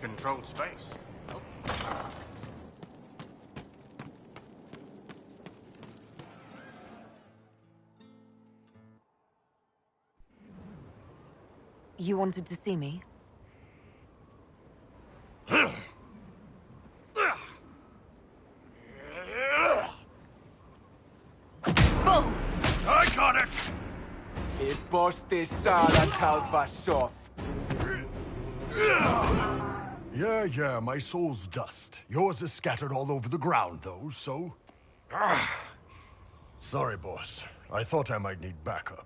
Controlled space. Oh. You wanted to see me? Boom! I got it! Iposti saada talvasoth. Yeah, my soul's dust. Yours is scattered all over the ground, though, so... Sorry, boss. I thought I might need backup.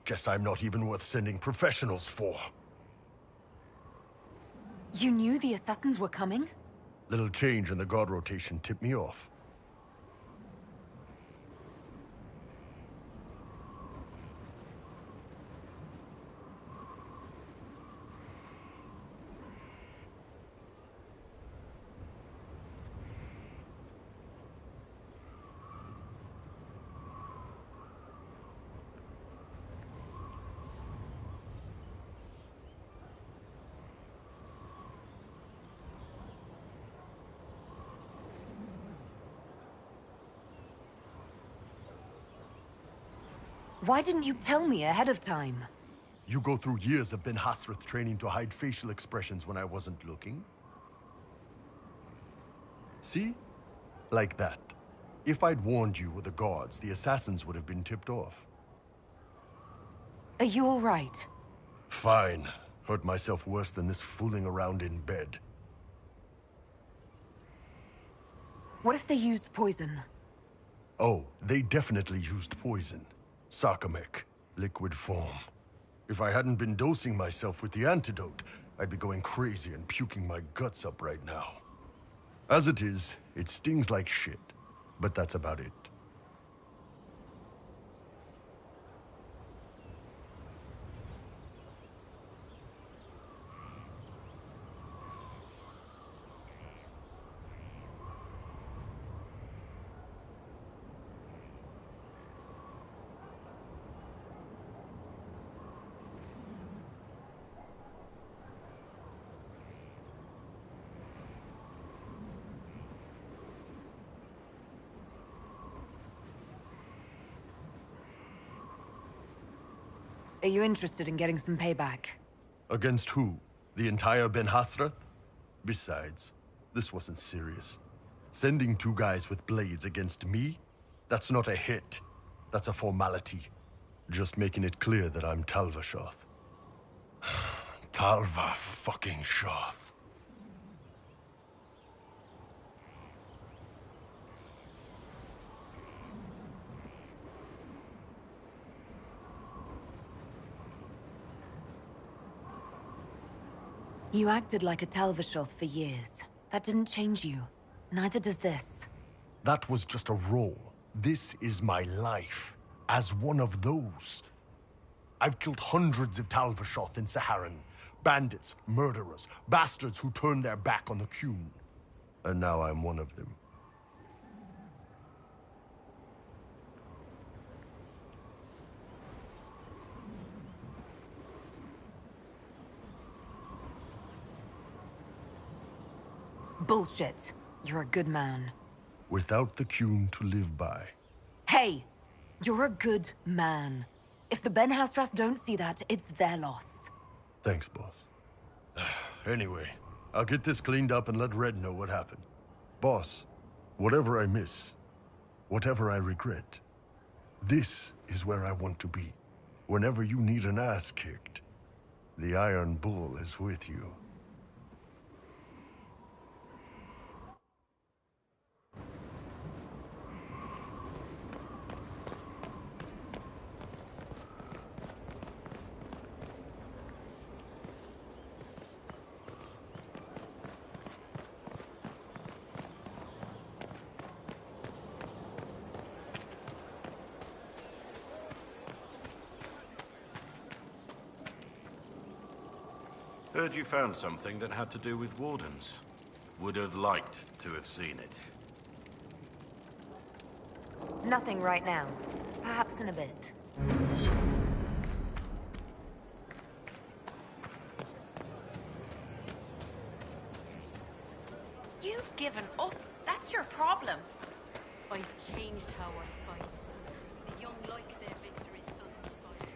Guess I'm not even worth sending professionals for. You knew the assassins were coming? Little change in the guard rotation tipped me off. Why didn't you tell me ahead of time? You go through years of Ben Hasrath training to hide facial expressions when I wasn't looking. See? Like that. If I'd warned you with the guards, the assassins would have been tipped off. Are you all right? Fine. Hurt myself worse than this fooling around in bed. What if they used poison? Oh, they definitely used poison. Sarcomec, liquid form. If I hadn't been dosing myself with the antidote, I'd be going crazy and puking my guts up right now. As it is, it stings like shit, but that's about it. Are you interested in getting some payback? Against who? The entire Ben Hasrath? Besides, this wasn't serious. Sending two guys with blades against me? That's not a hit. That's a formality. Just making it clear that I'm Talvashoth. Talva fucking Shoth. You acted like a Talvashoth for years. That didn't change you. Neither does this. That was just a role. This is my life. As one of those. I've killed hundreds of Talvashoth in Saharan. Bandits, murderers, bastards who turned their back on the Qun. And now I'm one of them. Bullshit. You're a good man. Without the Qun to live by. Hey! You're a good man. If the Ben Hasrath don't see that, it's their loss. Thanks, boss. Anyway, I'll get this cleaned up and let Red know what happened. Boss, whatever I miss, whatever I regret, this is where I want to be. Whenever you need an ass kicked, the Iron Bull is with you. Heard you found something that had to do with Wardens. Would have liked to have seen it. Nothing right now. Perhaps in a bit. given up. That's your problem. I've changed how I fight. The young like their victories till they fight.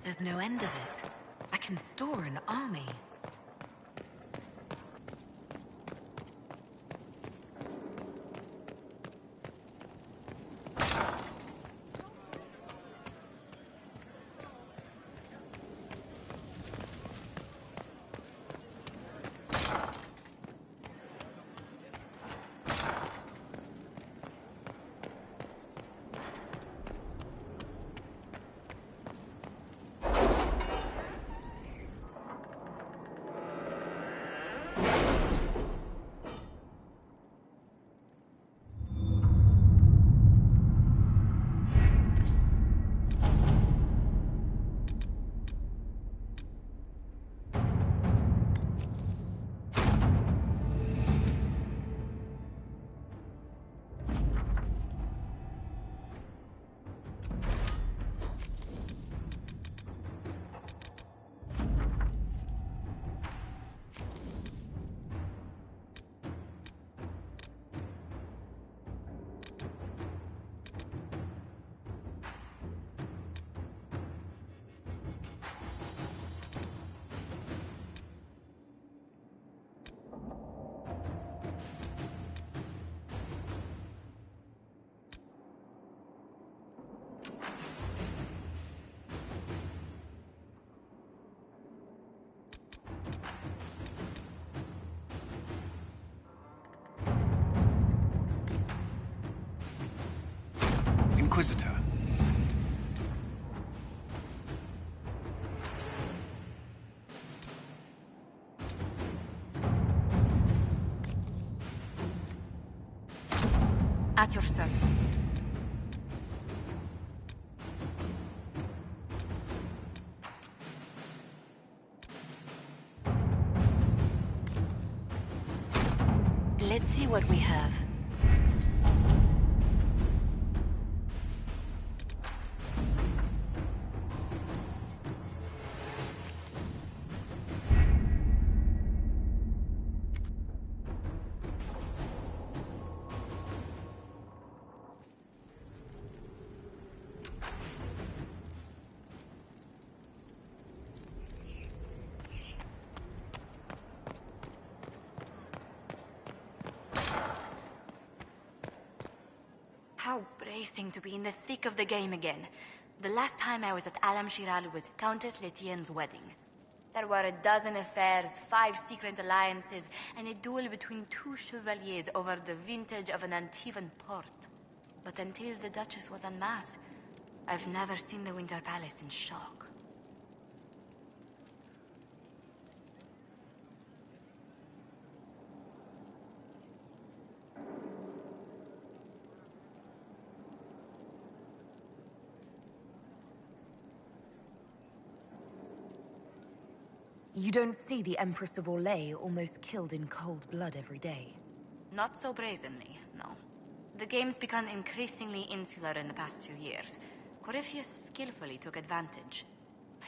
There's no end of it. I can store an army. Inquisitor. At your service. Let's see what we have. How bracing to be in the thick of the game again. The last time I was at Alam Shiral was Countess Letienne's wedding. There were a dozen affairs, 5 secret alliances, and a duel between 2 chevaliers over the vintage of an Antivan port. But until the Duchess was en masse, I've never seen the Winter Palace in shock. You don't see the Empress of Orlais almost killed in cold blood every day. Not so brazenly, no. The game's become increasingly insular in the past few years. Corypheus skillfully took advantage.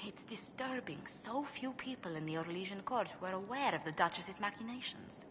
It's disturbing so few people in the Orlesian court were aware of the Duchess's machinations.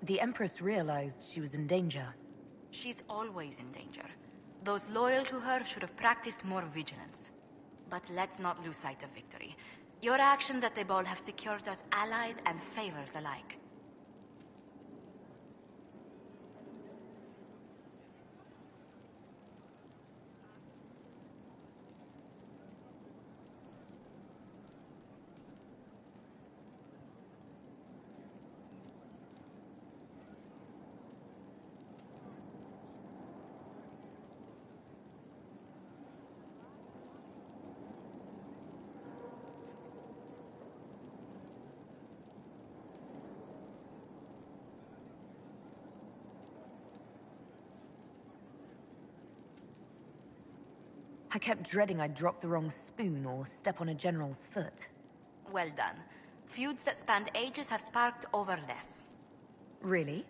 The Empress realized she was in danger. She's always in danger. Those loyal to her should have practiced more vigilance. But let's not lose sight of victory. Your actions at the ball have secured us allies and favors alike. I kept dreading I'd drop the wrong spoon or step on a general's foot. Well done. Feuds that spanned ages have sparked over less. Really?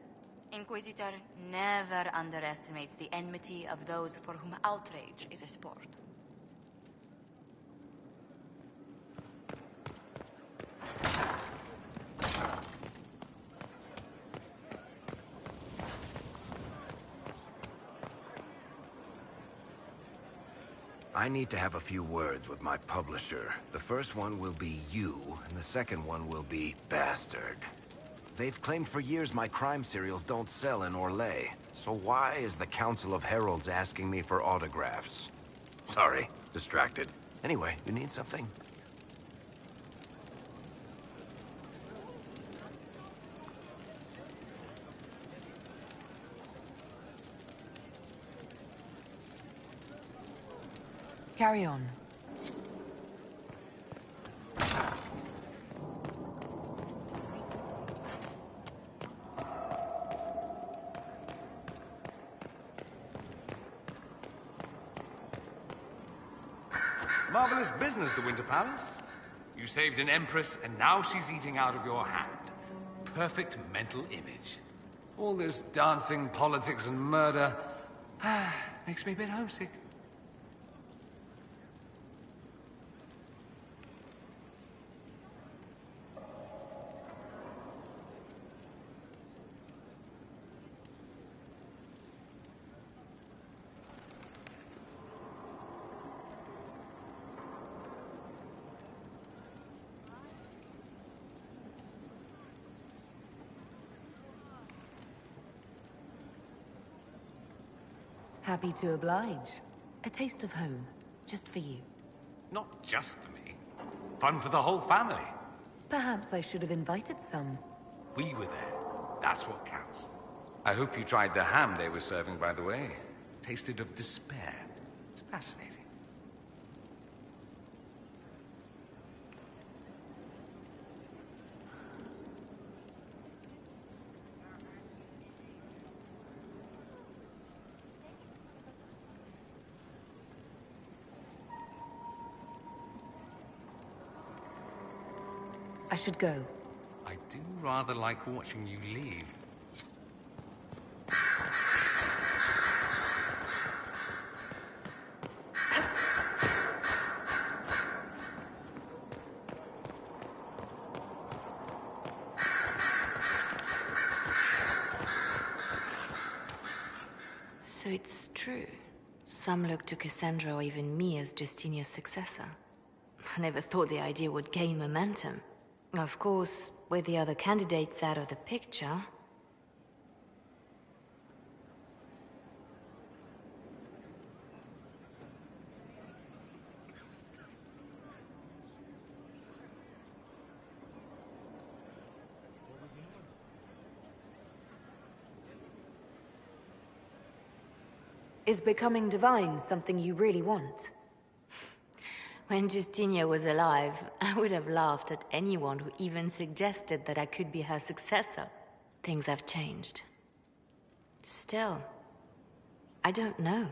Inquisitor never underestimates the enmity of those for whom outrage is a sport. I need to have a few words with my publisher. The first one will be you, and the second one will be Bastard. They've claimed for years my crime serials don't sell in Orlais. So why is the Council of Heralds asking me for autographs? Sorry, distracted. Anyway, you need something? Carry on. Marvelous business, the Winter Palace. You saved an empress, and now she's eating out of your hand. Perfect mental image. All this dancing, politics, and murder makes me a bit homesick. Happy to oblige. A taste of home, just for you. Not just for me. Fun for the whole family. Perhaps I should have invited some. We were there. That's what counts. I hope you tried the ham they were serving, by the way. Tasted of despair. It's fascinating. I should go. I do rather like watching you leave. So it's true. Some look to Cassandra or even me as Justinia's successor. I never thought the idea would gain momentum. Of course, with the other candidates out of the picture... Is becoming divine something you really want? When Justinia was alive, I would have laughed at anyone who even suggested that I could be her successor. Things have changed. Still, I don't know.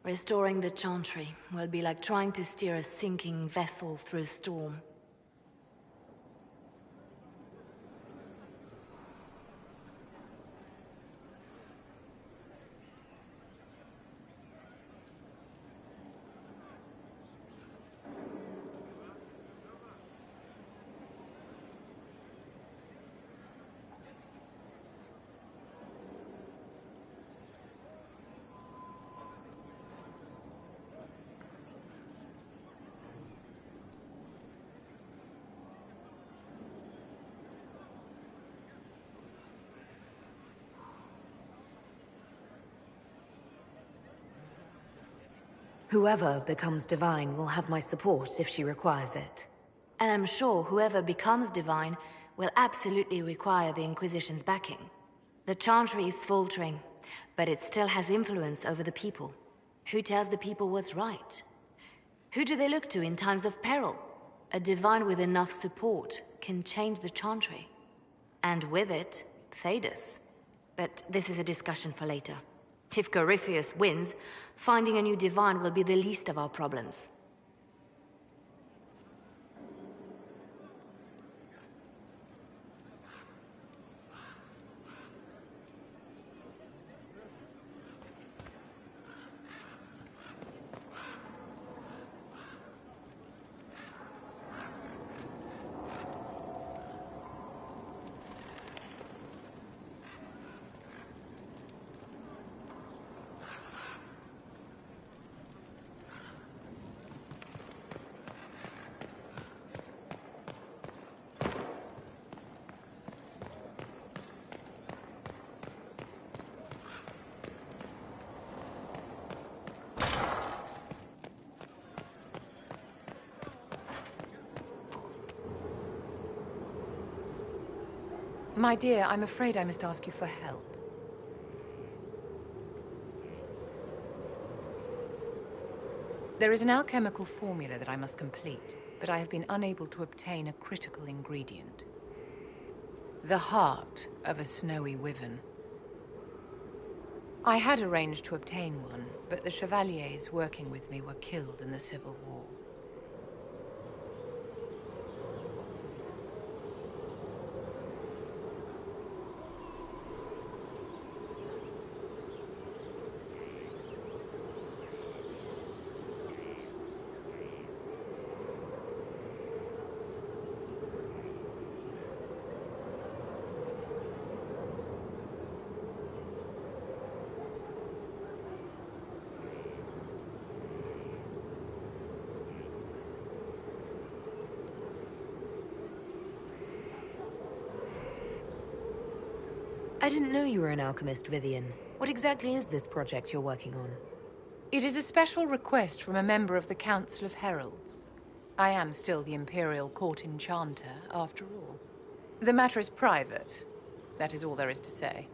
Restoring the Chantry will be like trying to steer a sinking vessel through a storm. Whoever becomes divine will have my support if she requires it. And I'm sure whoever becomes divine will absolutely require the Inquisition's backing. The Chantry is faltering, but it still has influence over the people. Who tells the people what's right? Who do they look to in times of peril? A divine with enough support can change the Chantry. And with it, Thedas. But this is a discussion for later. If Corypheus wins, finding a new divine will be the least of our problems. My dear, I'm afraid I must ask you for help. There is an alchemical formula that I must complete, but I have been unable to obtain a critical ingredient. The heart of a snowy wyvern. I had arranged to obtain one, but the chevaliers working with me were killed in the Civil War. I didn't know you were an alchemist, Vivian. What exactly is this project you're working on? It is a special request from a member of the Council of Heralds. I am still the Imperial Court Enchanter, after all. The matter is private. That is all there is to say.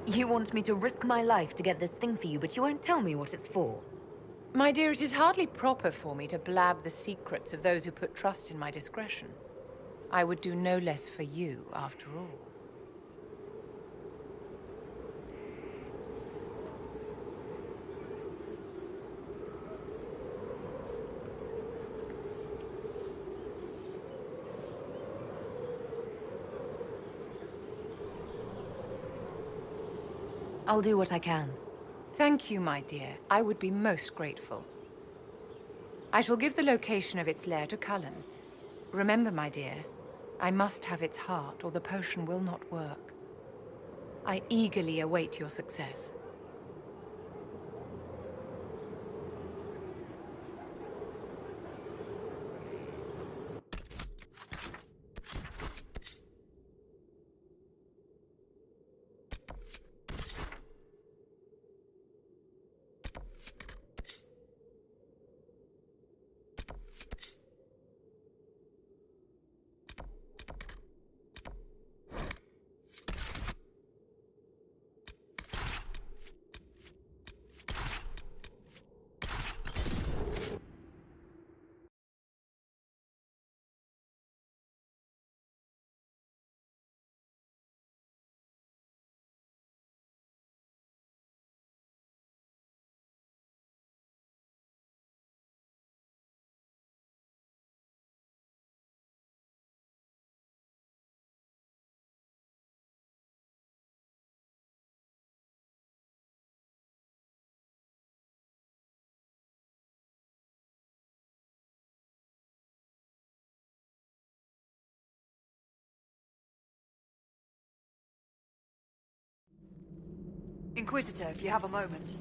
You want me to risk my life to get this thing for you, but you won't tell me what it's for. My dear, it is hardly proper for me to blab the secrets of those who put trust in my discretion. I would do no less for you, after all. I'll do what I can. Thank you, my dear. I would be most grateful. I shall give the location of its lair to Cullen. Remember, my dear, I must have its heart, or the potion will not work. I eagerly await your success. Inquisitor, if you have a moment.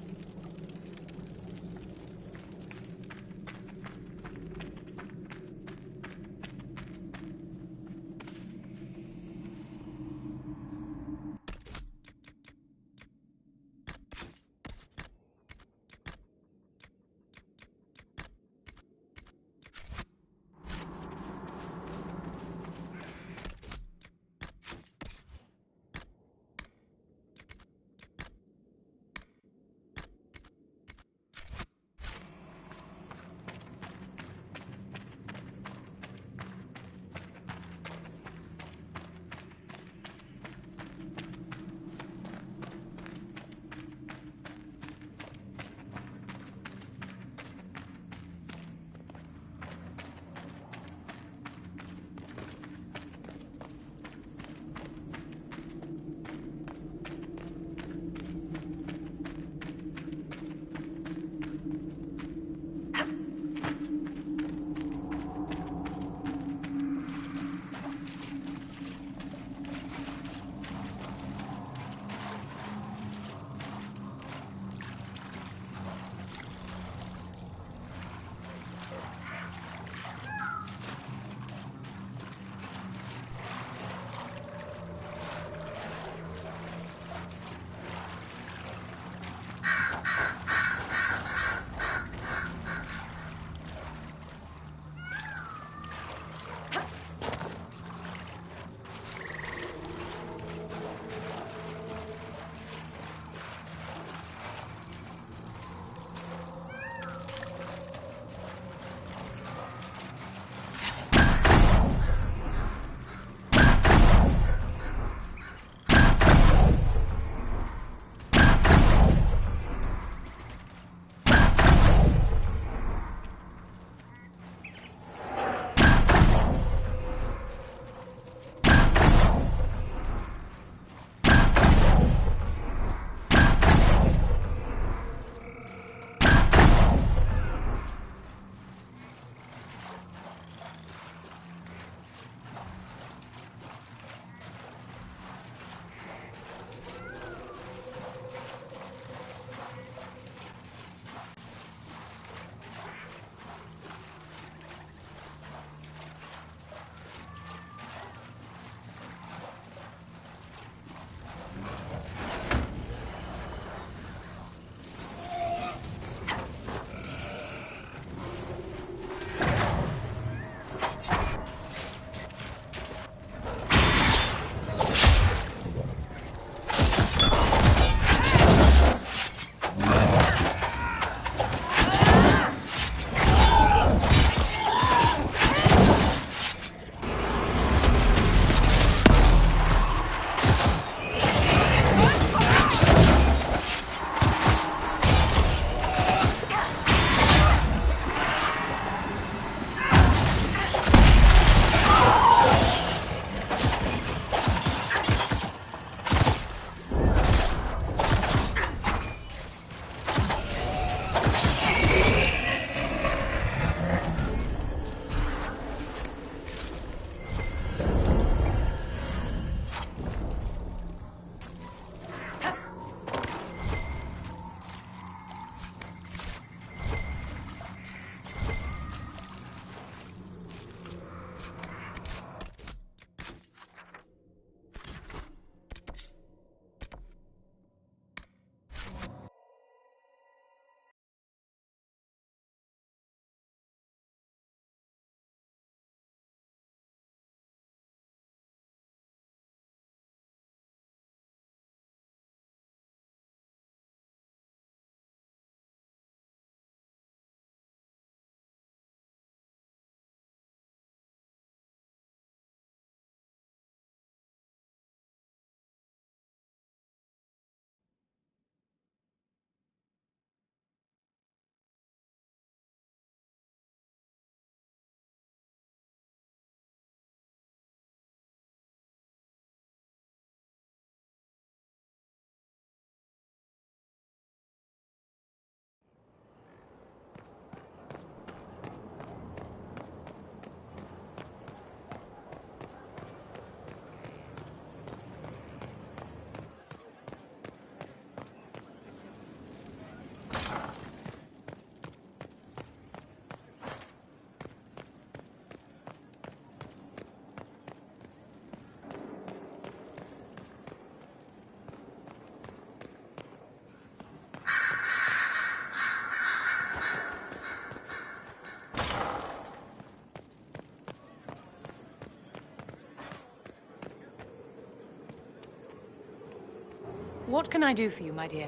What can I do for you, my dear?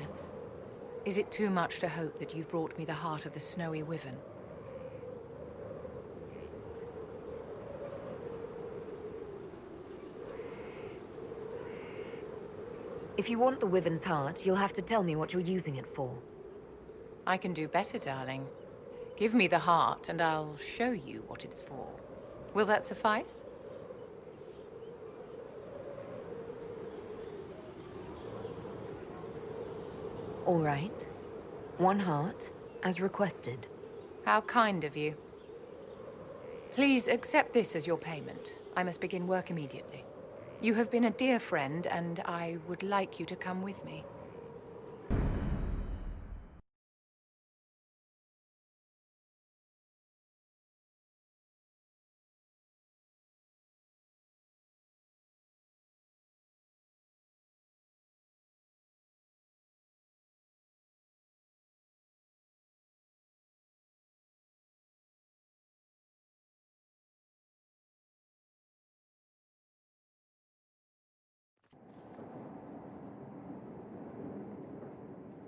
Is it too much to hope that you've brought me the heart of the snowy wyvern? If you want the wyvern's heart, you'll have to tell me what you're using it for. I can do better, darling. Give me the heart, and I'll show you what it's for. Will that suffice? All right. 1 heart, as requested. How kind of you. Please accept this as your payment. I must begin work immediately. You have been a dear friend, and I would like you to come with me.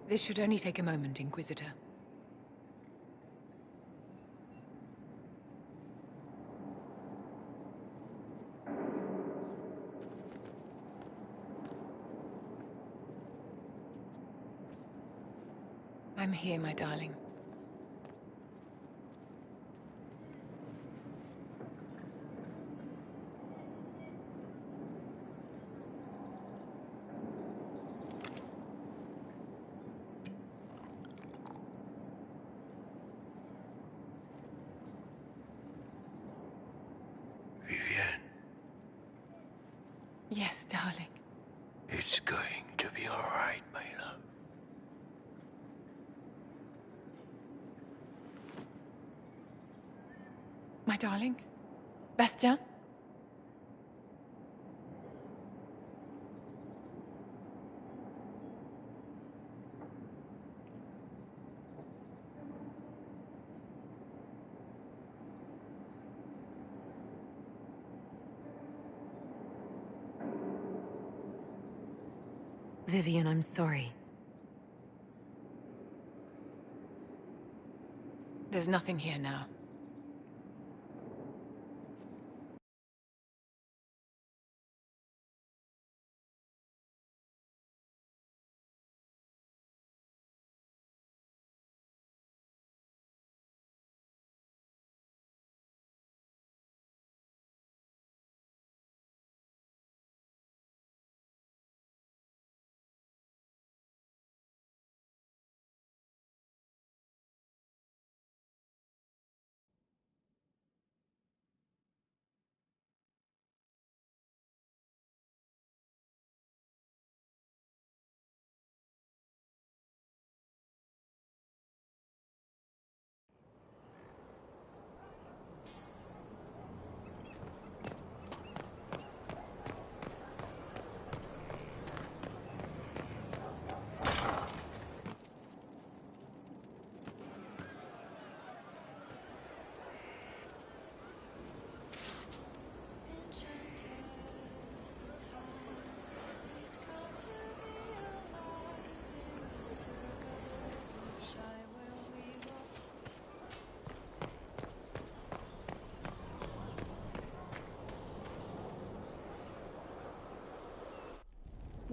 This should only take a moment, Inquisitor. I'm here, my darling. Vivienne, Yes, darling. it's going to be all right, my love. My darling? Bastien? Vivian, I'm sorry. There's nothing here now.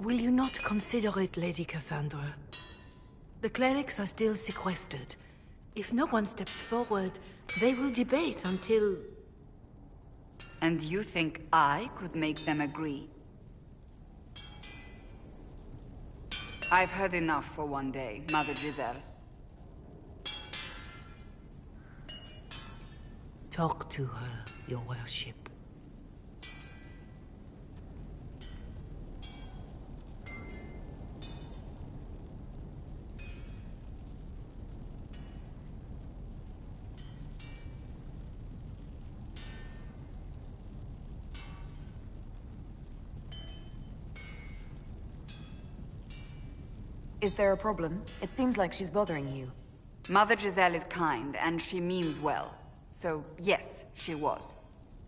Will you not consider it, Lady Cassandra? The clerics are still sequestered. If no one steps forward, they will debate until... And you think I could make them agree? I've heard enough for one day, Mother Giselle. Talk to her, your worship. Is there a problem? It seems like she's bothering you. Mother Giselle is kind, and she means well. So, yes, she was.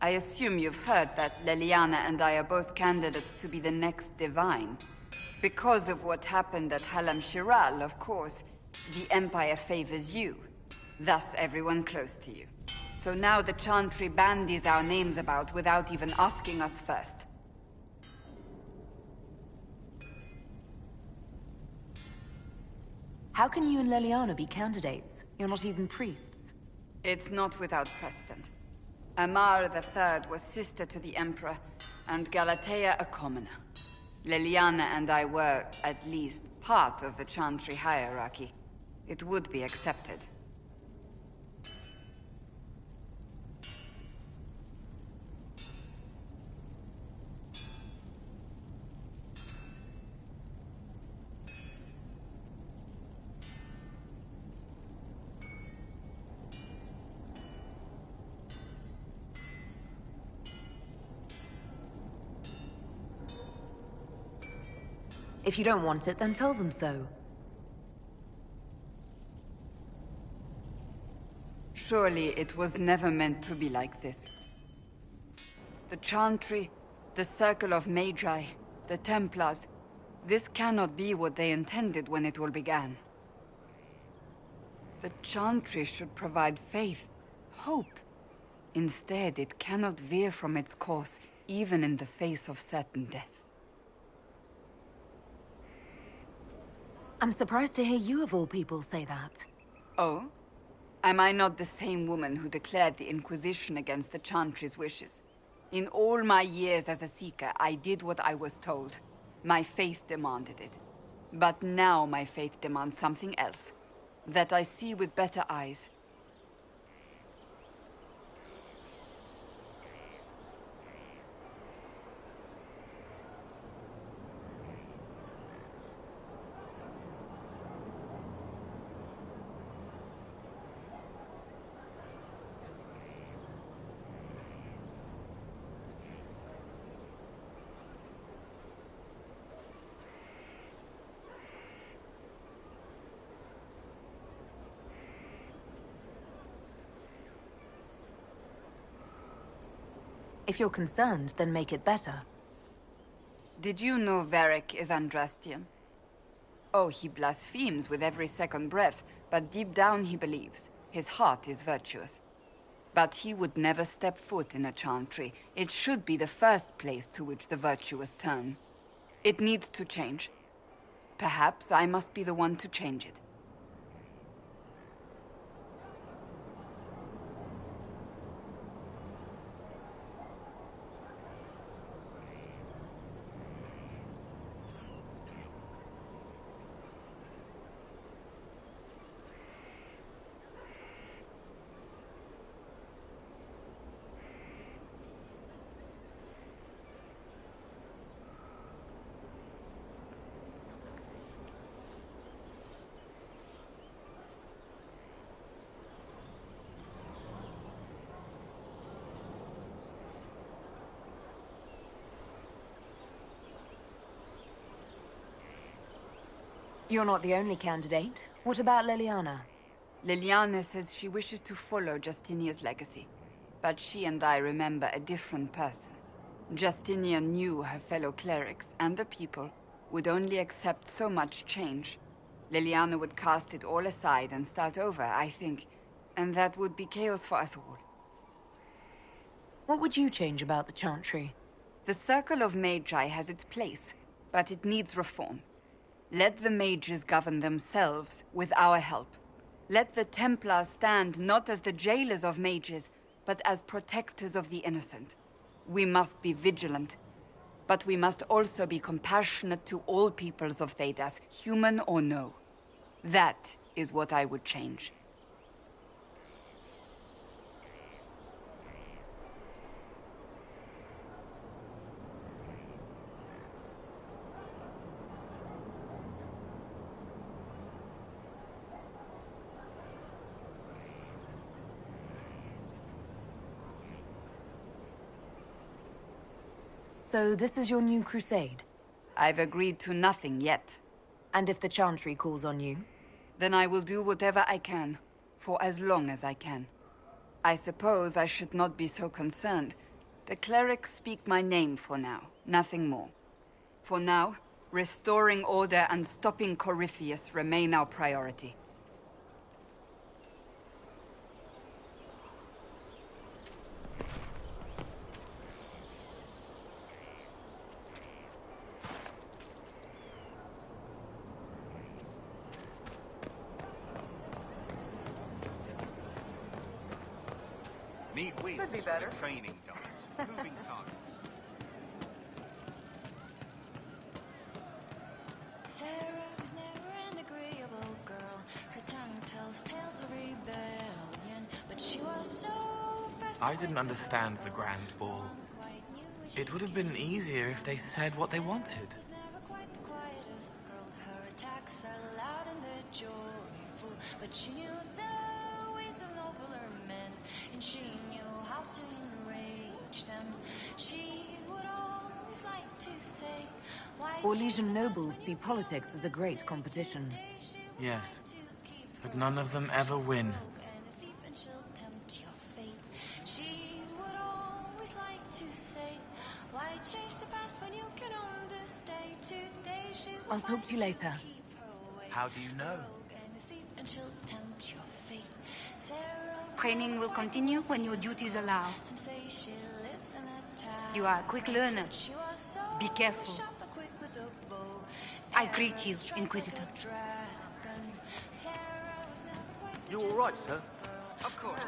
I assume you've heard that Leliana and I are both candidates to be the next Divine. Because of what happened at Halam Shiral, of course, the Empire favors you. Thus, everyone close to you. So now the Chantry bandies our names about without even asking us first. How can you and Leliana be candidates? You're not even priests. It's not without precedent. Amar III was sister to the Emperor, and Galatea a commoner. Leliana and I were, at least, part of the Chantry hierarchy. It would be accepted. If you don't want it, then tell them so. Surely it was never meant to be like this. The Chantry, the Circle of Magi, the Templars, this cannot be what they intended when it all began. The Chantry should provide faith, hope. Instead, it cannot veer from its course, even in the face of certain death. I'm surprised to hear you of all people say that. Oh? Am I not the same woman who declared the Inquisition against the Chantry's wishes? In all my years as a Seeker, I did what I was told. My faith demanded it. But now my faith demands something else. That I see with better eyes. If you're concerned, then make it better. Did you know Varric is Andrastian? Oh, he blasphemes with every second breath, but deep down he believes. His heart is virtuous. But he would never step foot in a Chantry. It should be the first place to which the virtuous turn. It needs to change. Perhaps I must be the one to change it. You're not the only candidate. What about Leliana? Liliana says she wishes to follow Justinia's legacy. But she and I remember a different person. Justinia knew her fellow clerics and the people would only accept so much change. Liliana would cast it all aside and start over, I think. And that would be chaos for us all. What would you change about the Chantry? The Circle of Magi has its place, but it needs reform. Let the mages govern themselves with our help. Let the Templars stand not as the jailers of mages, but as protectors of the innocent. We must be vigilant, but we must also be compassionate to all peoples of Thedas, human or no. That is what I would change. So this is your new crusade? I've agreed to nothing yet. And if the Chantry calls on you? Then I will do whatever I can, for as long as I can. I suppose I should not be so concerned. The clerics speak my name for now, nothing more. For now, Restoring order and stopping Corypheus remain our priority. Need wheels Could be better. for the training dummies. Moving targets. Sarah was never an agreeable girl. Her tongue tells tales of rebellion, but she was so I didn't understand the Grand Ball. It would have been easier if they said what they wanted. never quite the quietest girl. Her attacks are loud and they're joyful, but she knew the ways of nobler men, and she knew how to enrage them. She would always like to say, why Orlesian nobles see politics as a great competition. Yes, but none of them ever win. and she'll tempt your fate. She would always like to say, why change the past when you can own this day? Today she will I'll talk to you later. How do you know? and she'll tempt your fate. Training will continue when your duties allow. Some say she lives in a town. You are a quick learner. Be careful. I greet you, Inquisitor. You all right, sir? Of course.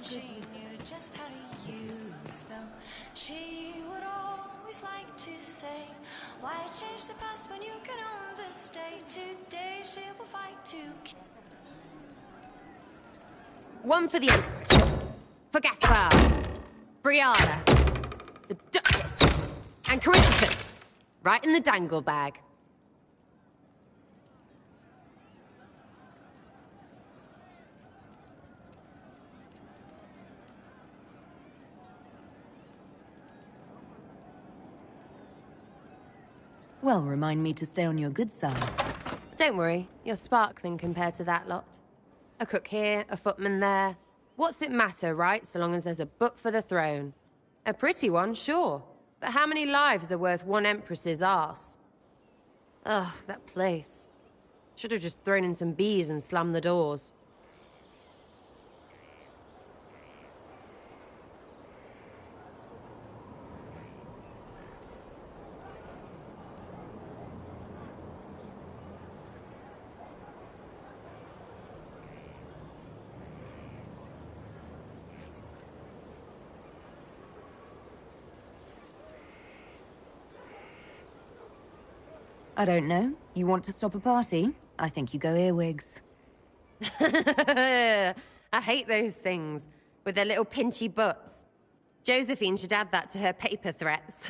She knew just how to use them. She would always like to say, why change the past when you can own this day? Today she will fight to keep. One for the Empress. For Gaspar. Brianna. The Duchess. And Corypheus. Right in the dangle bag. Well, remind me to stay on your good side. Don't worry, you're sparkling compared to that lot. A cook here, a footman there. What's it matter, right, so long as there's a book for the throne? A pretty one, sure. But how many lives are worth one empress's arse? Ugh, that place. Should have just thrown in some bees and slammed the doors. I don't know. You want to stop a party? I think you go earwigs. I hate those things, with their little pinchy butts. Josephine should add that to her paper threats.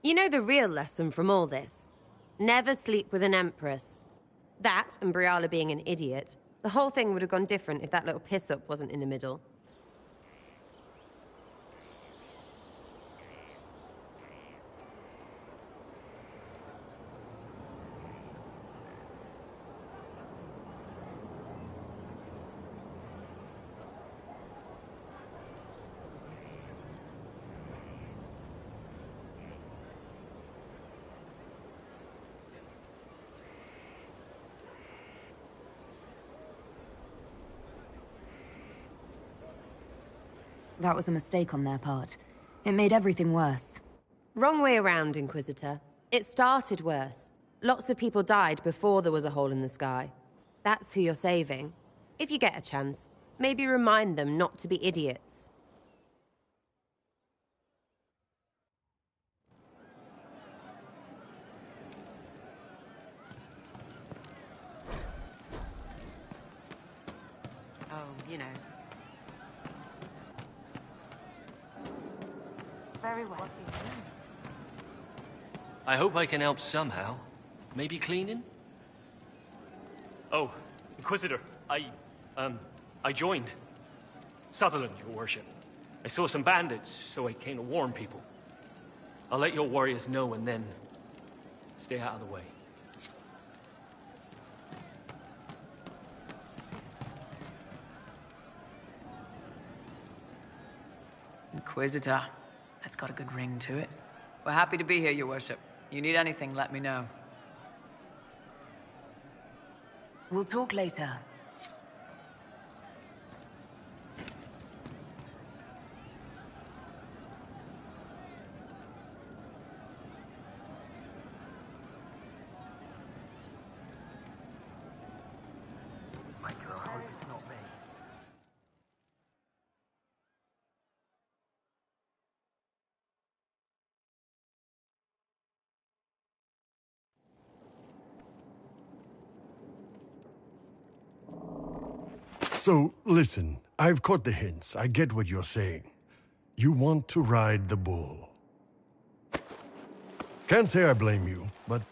You know the real lesson from all this? Never sleep with an empress. That, and Briala being an idiot. The whole thing would have gone different if that little piss-up wasn't in the middle. That was a mistake on their part. It made everything worse. Wrong way around, Inquisitor. It started worse. Lots of people died before there was a hole in the sky. That's who you're saving. If you get a chance, maybe remind them not to be idiots. Oh, you know. Very well. I hope I can help somehow. Maybe cleaning? Oh, Inquisitor, I joined. Sutherland, your worship. I saw some bandits, so I came to warn people. I'll let your warriors know and then stay out of the way. Inquisitor. That's got a good ring to it. We're happy to be here, Your Worship. You need anything, let me know. We'll talk later. So, listen, I've caught the hints. I get what you're saying. You want to ride the bull. Can't say I blame you, but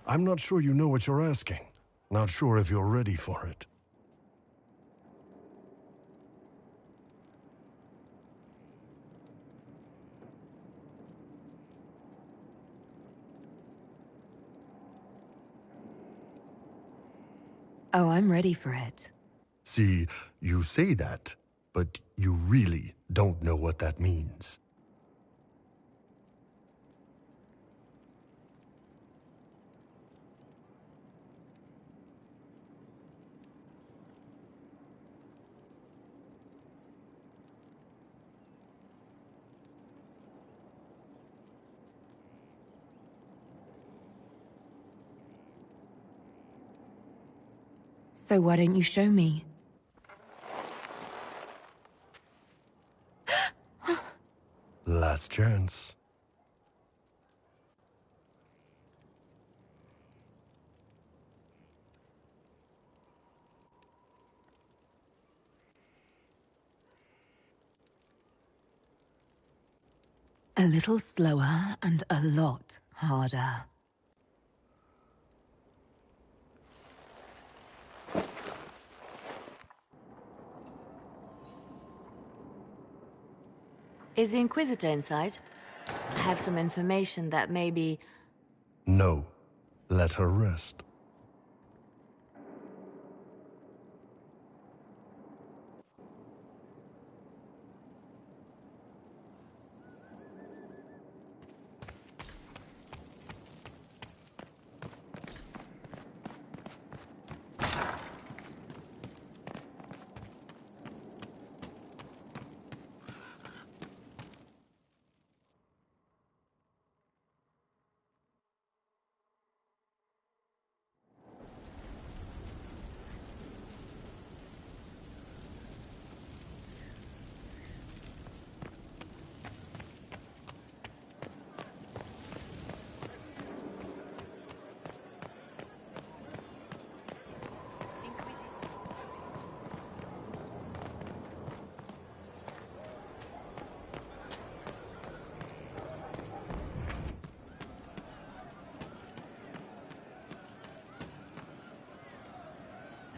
I'm not sure you know what you're asking. Not sure if you're ready for it. Oh, I'm ready for it. See, you say that, but you really don't know what that means. So why don't you show me? Last chance. A little slower and a lot harder. Is the Inquisitor inside? I have some information that maybe... No. Let her rest.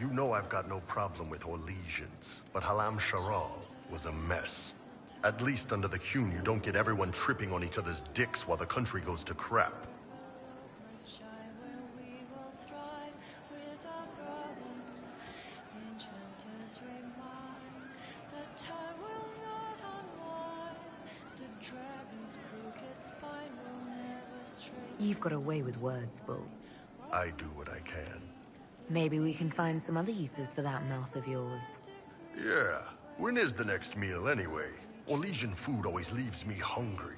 You know I've got no problem with Orlesians, but Halam Sharal was a mess. At least under the Qun, you don't get everyone tripping on each other's dicks while the country goes to crap. You've got a way with words, Bull. I do what I can. Maybe we can find some other uses for that mouth of yours. Yeah. When is the next meal, anyway? Orlesian food always leaves me hungry.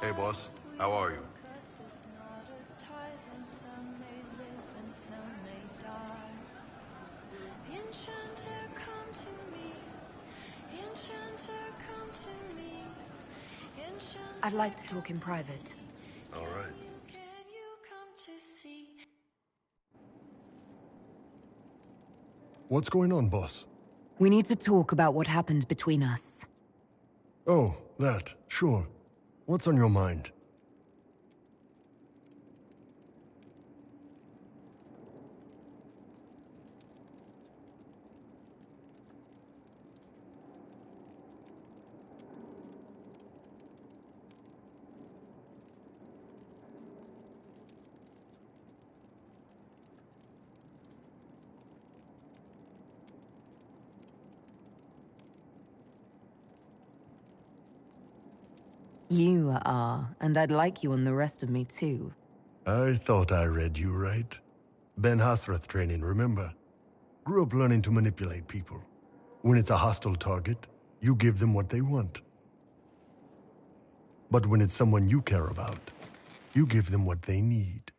Hey, boss. How are you? I'd like to talk in private. All right. What's going on, boss? We need to talk about what happened between us. Oh, that. Sure. What's on your mind? You are, and I'd like you on the rest of me too. I thought I read you right. Ben Hasrath training, remember? Grew up learning to manipulate people. When it's a hostile target, you give them what they want. But when it's someone you care about, you give them what they need.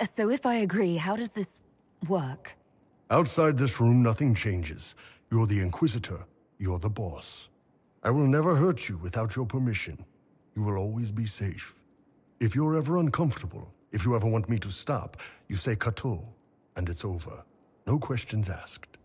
So if I agree, how does this work? Outside this room, nothing changes. You're the Inquisitor. You're the boss. I will never hurt you without your permission. You will always be safe. If you're ever uncomfortable, if you ever want me to stop, you say Kato, and it's over. No questions asked.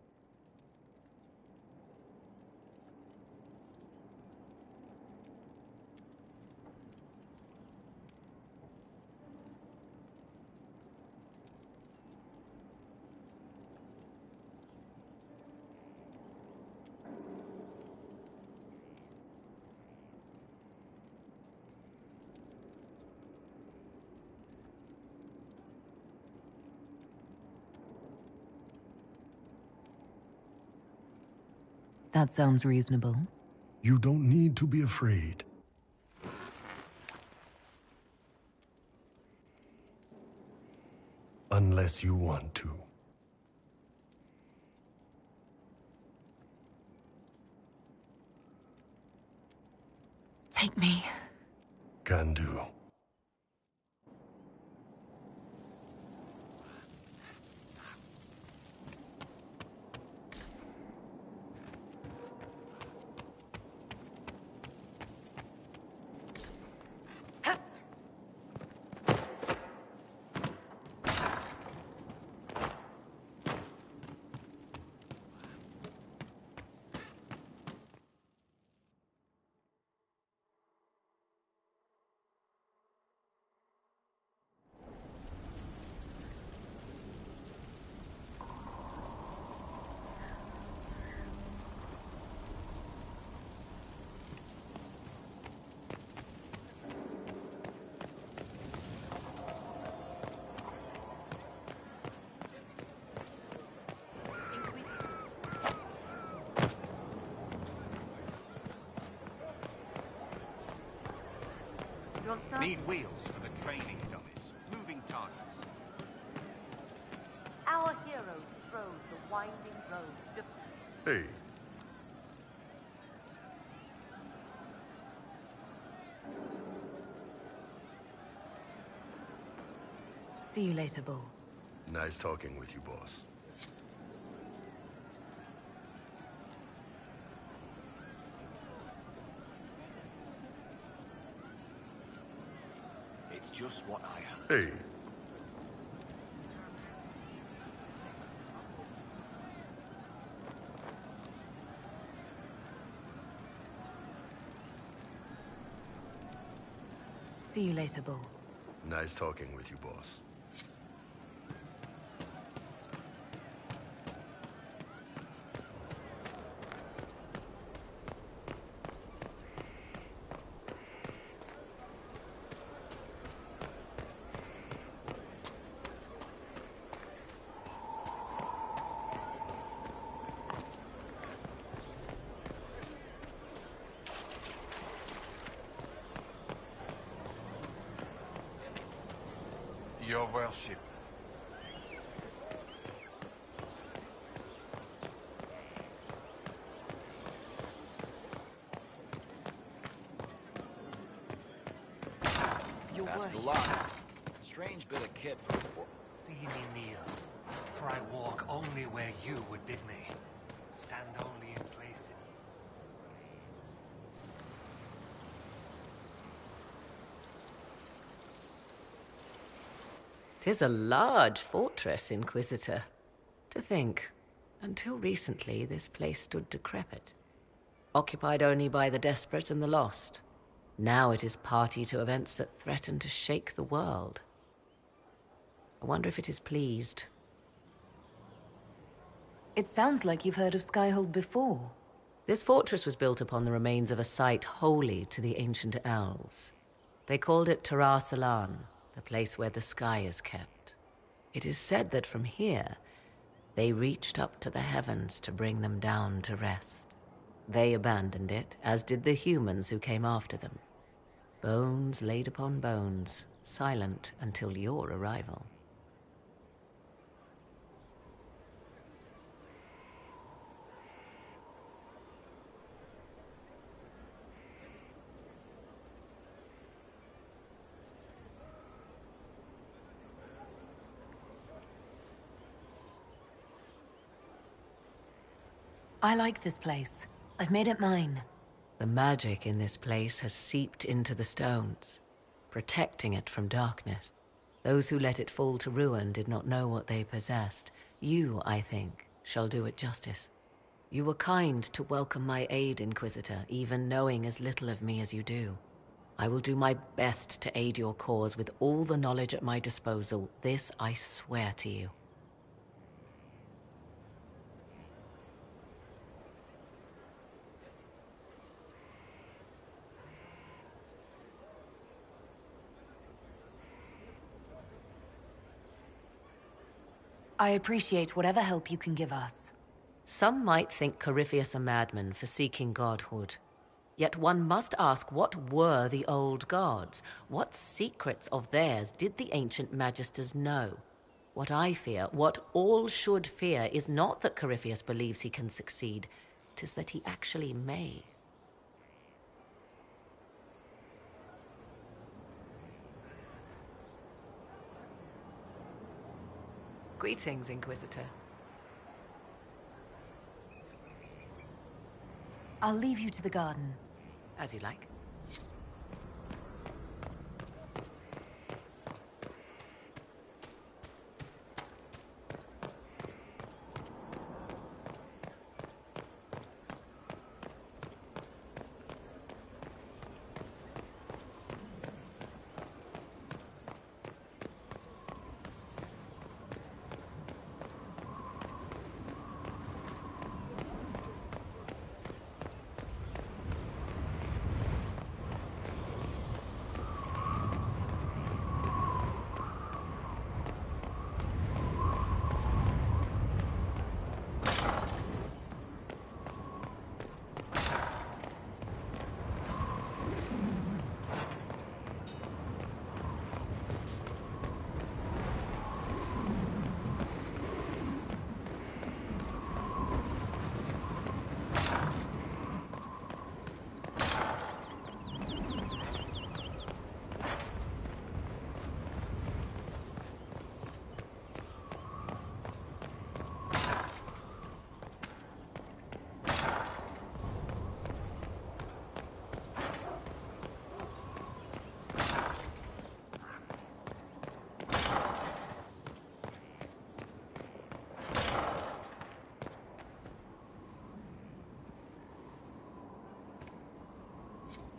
That sounds reasonable. You don't need to be afraid. Unless you want to. Take me. Can do. Need wheels for the training dummies. Moving targets. Our hero throws the winding road. Hey. See you later, Bull. Nice talking with you, boss. It's just what I heard. Hey. See you later, Bull. Nice talking with you, boss. Your worship. That's the lot. Strange bit of kit for Be me kneel, for I walk only where you would bid me. Stand only in place. 'Tis a large fortress, Inquisitor. To think, until recently this place stood decrepit, occupied only by the desperate and the lost. Now it is party to events that threaten to shake the world. I wonder if it is pleased. It sounds like you've heard of Skyhold before. This fortress was built upon the remains of a site holy to the ancient elves. They called it Tarar Salan, the place where the sky is kept. It is said that from here, they reached up to the heavens to bring them down to rest. They abandoned it, as did the humans who came after them. Bones laid upon bones, silent until your arrival. I like this place. I've made it mine. The magic in this place has seeped into the stones, protecting it from darkness. Those who let it fall to ruin did not know what they possessed. You, I think, shall do it justice. You were kind to welcome my aid, Inquisitor, even knowing as little of me as you do. I will do my best to aid your cause with all the knowledge at my disposal. This I swear to you. I appreciate whatever help you can give us. Some might think Corypheus a madman for seeking godhood. Yet one must ask, what were the old gods? What secrets of theirs did the ancient magisters know? What I fear, what all should fear, is not that Corypheus believes he can succeed. 'Tis that he actually may. Greetings, Inquisitor. I'll leave you to the garden. As you like.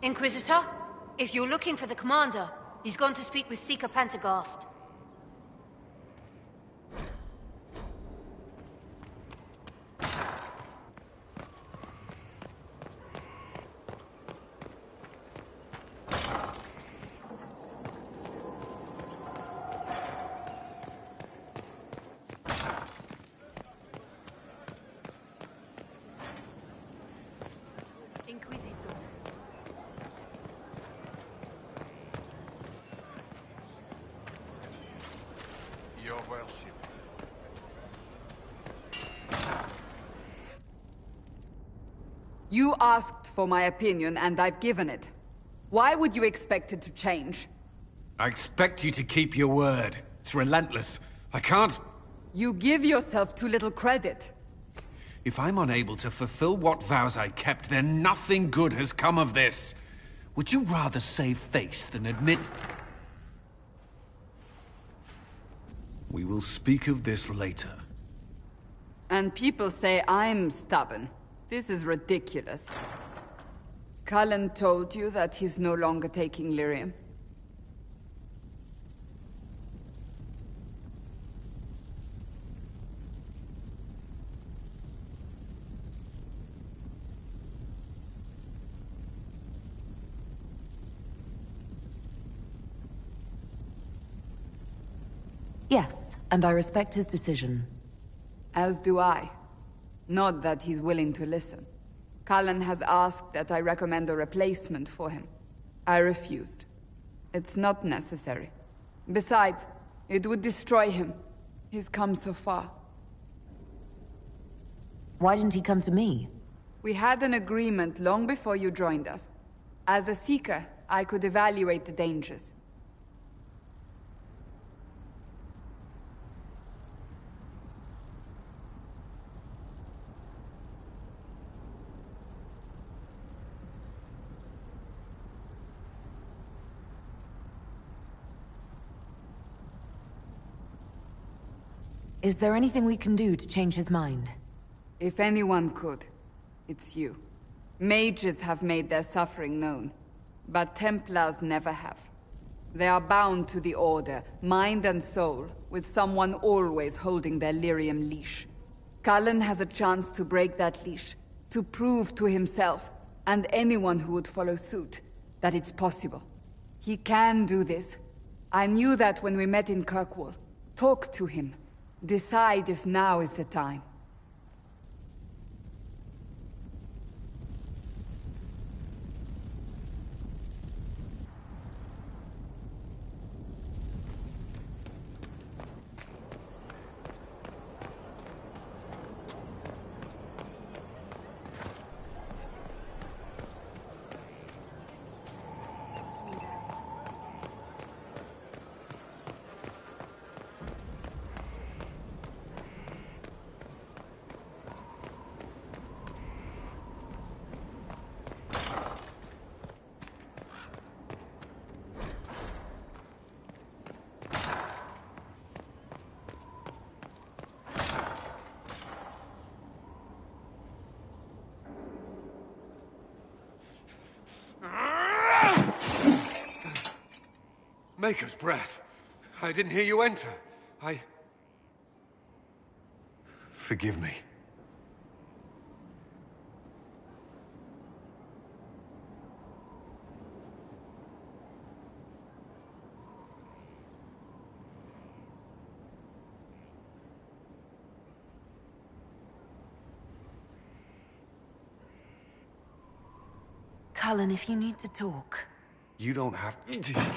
Inquisitor, if you're looking for the commander, he's gone to speak with Seeker Pentagast. Inquisitor. You asked for my opinion, and I've given it. Why would you expect it to change? I expect you to keep your word. It's relentless. I can't... You give yourself too little credit. If I'm unable to fulfill what vows I kept, then nothing good has come of this. Would you rather save face than admit... We will speak of this later. And people say I'm stubborn. This is ridiculous. Cullen told you that he's no longer taking lyrium. Yes, and I respect his decision. As do I. Not that he's willing to listen. Cullen has asked that I recommend a replacement for him. I refused. It's not necessary. Besides, it would destroy him. He's come so far. Why didn't he come to me? We had an agreement long before you joined us. As a Seeker, I could evaluate the dangers. Is there anything we can do to change his mind? If anyone could, it's you. Mages have made their suffering known, but Templars never have. They are bound to the Order, mind and soul, with someone always holding their lyrium leash. Cullen has a chance to break that leash, to prove to himself, and anyone who would follow suit, that it's possible. He can do this. I knew that when we met in Kirkwall. Talk to him. Decide if now is the time. Maker's breath. I didn't hear you enter. Forgive me. Cullen, if you need to talk. You don't have to.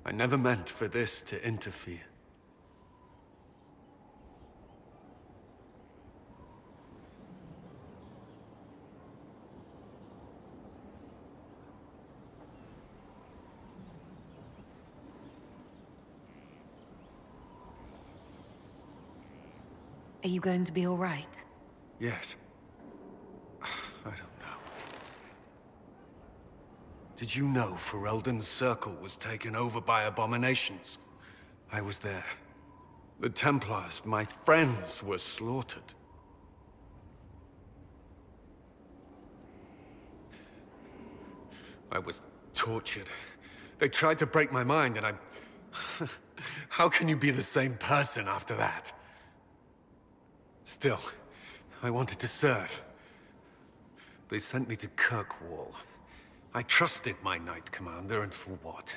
I never meant for this to interfere. Are you going to be all right? Yes. I don't know. Did you know Ferelden's circle was taken over by abominations? I was there. The Templars, my friends, were slaughtered. I was tortured. They tried to break my mind, and I... How can you be the same person after that? Still, I wanted to serve. They sent me to Kirkwall. I trusted my Knight Commander, and for what?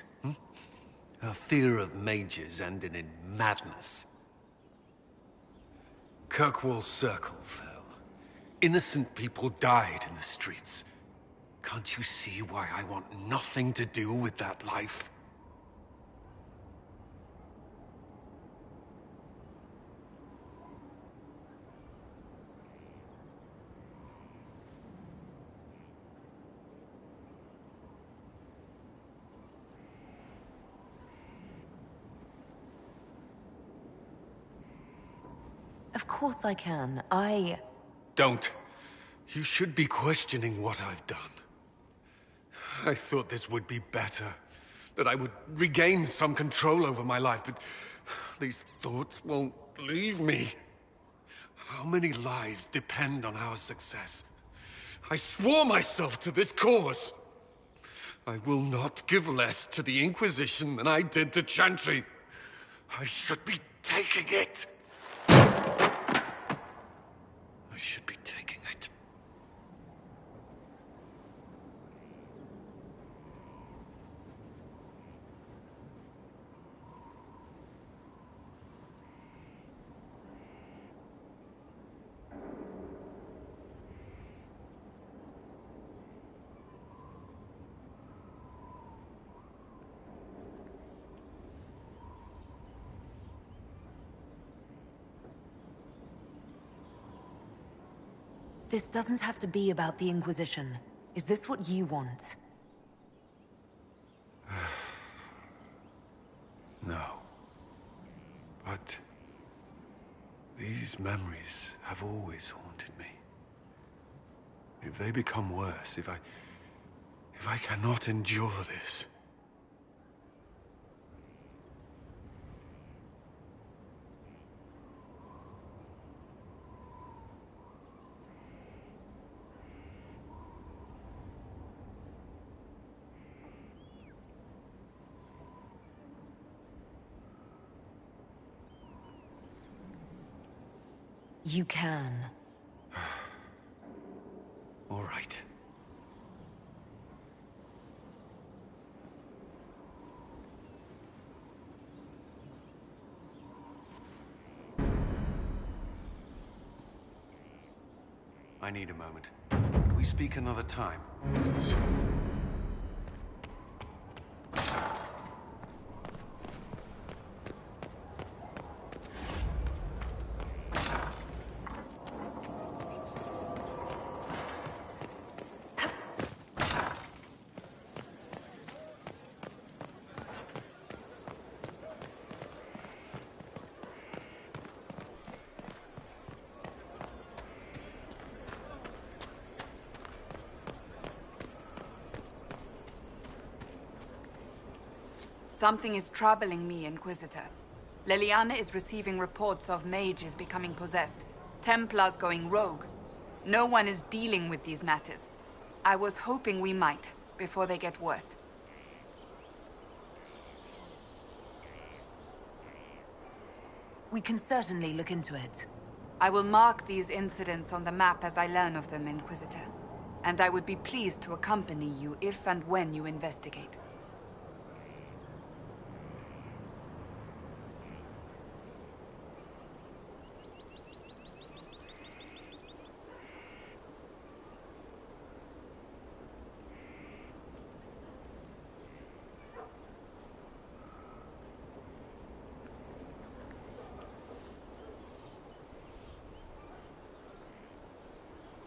Her fear of mages ended in madness. Kirkwall's circle fell. Innocent people died in the streets. Can't you see why I want nothing to do with that life? Of course I can. Don't. You should be questioning what I've done. I thought this would be better. That I would regain some control over my life, but these thoughts won't leave me. How many lives depend on our success? I swore myself to this cause. I will not give less to the Inquisition than I did to Chantry. I should be taking it. I should be taking it. This doesn't have to be about the Inquisition. Is this what you want? No. But these memories have always haunted me. If they become worse, if I cannot endure this... You can. All right. I need a moment. Could we speak another time? Something is troubling me, Inquisitor. Leliana is receiving reports of mages becoming possessed, Templars going rogue. No one is dealing with these matters. I was hoping we might, before they get worse. We can certainly look into it. I will mark these incidents on the map as I learn of them, Inquisitor. And I would be pleased to accompany you if and when you investigate.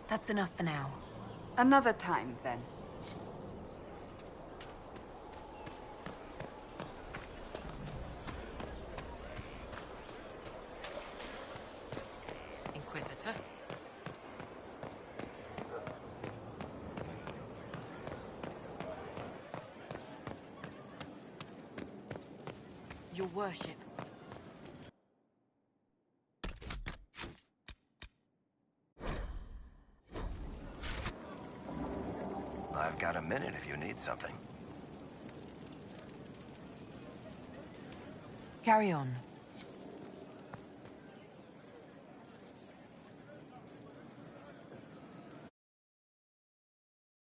That's enough for now. Another time, then. Inquisitor? Your worship. I've got a minute if you need something. Carry on.